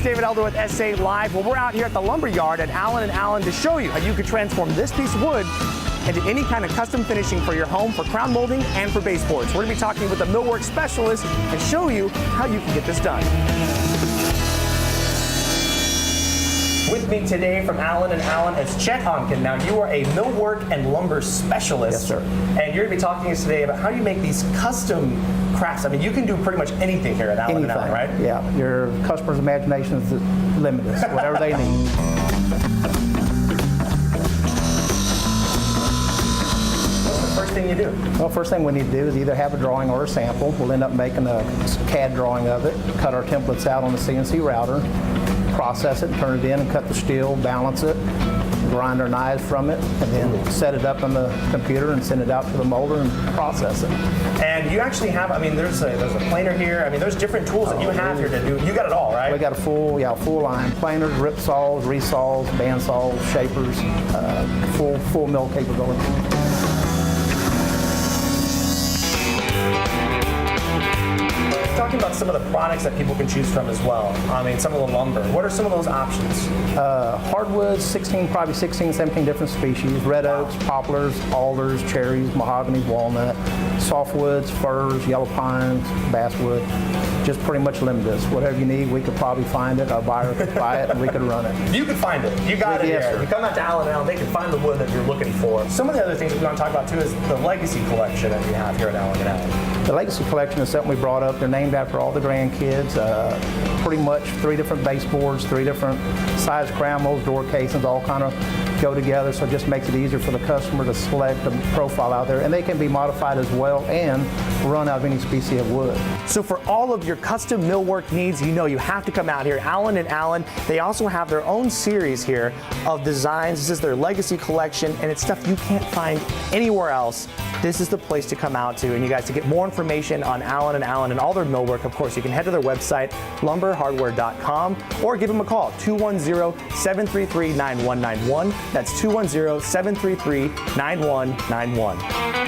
David Elder with SA Live. Well, we're out here at the lumber yard at Allen & Allen to show you how you could transform this piece of wood into any kind of custom finishing for your home, for crown molding and for baseboards. We're going to be talking with a millwork specialist and show you how you can get this done. With me today from Allen & Allen is Chet Oncken. Now, you are a millwork and lumber specialist. Yes, sir. And you're going to be talking to us today about how you make these custom crafts. I mean, you can do pretty much anything here at Allen & Allen, right? Yeah, your customer's imagination is limitless, whatever they need. First thing you do? Well, first thing we need to do is either have a drawing or a sample. We'll end up making a CAD drawing of it, cut our templates out on the CNC router, process it, turn it in and cut the steel, balance it, grind our knives from it, and then set it up on the computer and send it out to the molder and process it. And you actually have, I mean, there's a planer here. I mean, there's different tools that you have here to do. You got it all, right? We got a full line. Planers, rip saws, resaws, band saws, shapers, full mill capability. Talking about some of the products that people can choose from as well. I mean, some of the lumber. What are some of those options? Hardwoods, 17 different species. Red oaks, poplars, alders, cherries, mahogany, walnut. Softwoods, firs, yellow pines, basswood. Just pretty much limitless. Whatever you need, we could probably find it. Our buyer could buy it, and we could run it. You could find it. You got it yes, here. sir. You come out to Allen & Allen, they can find the wood that you're looking for. Some of the other things we want to talk about too is the legacy collection that we have here at Allen & Allen. The legacy collection is something we brought up. They're named after all the grandkids. Pretty much 3 different baseboards, 3 different size crown molds, door casings, all kind of go together, so it just makes it easier for the customer to select a profile out there, and they can be modified as well and run out of any species of wood. So for all of your custom millwork needs, you know you have to come out here. Allen & Allen, they also have their own series here of designs. This is their legacy collection, and it's stuff you can't find anywhere else. This is the place to come out to. And you guys, to get more information on Allen & Allen and all their millwork, of course, you can head to their website, lumberhardware.com, or give them a call, 210-733-9191. That's 210-733-9191.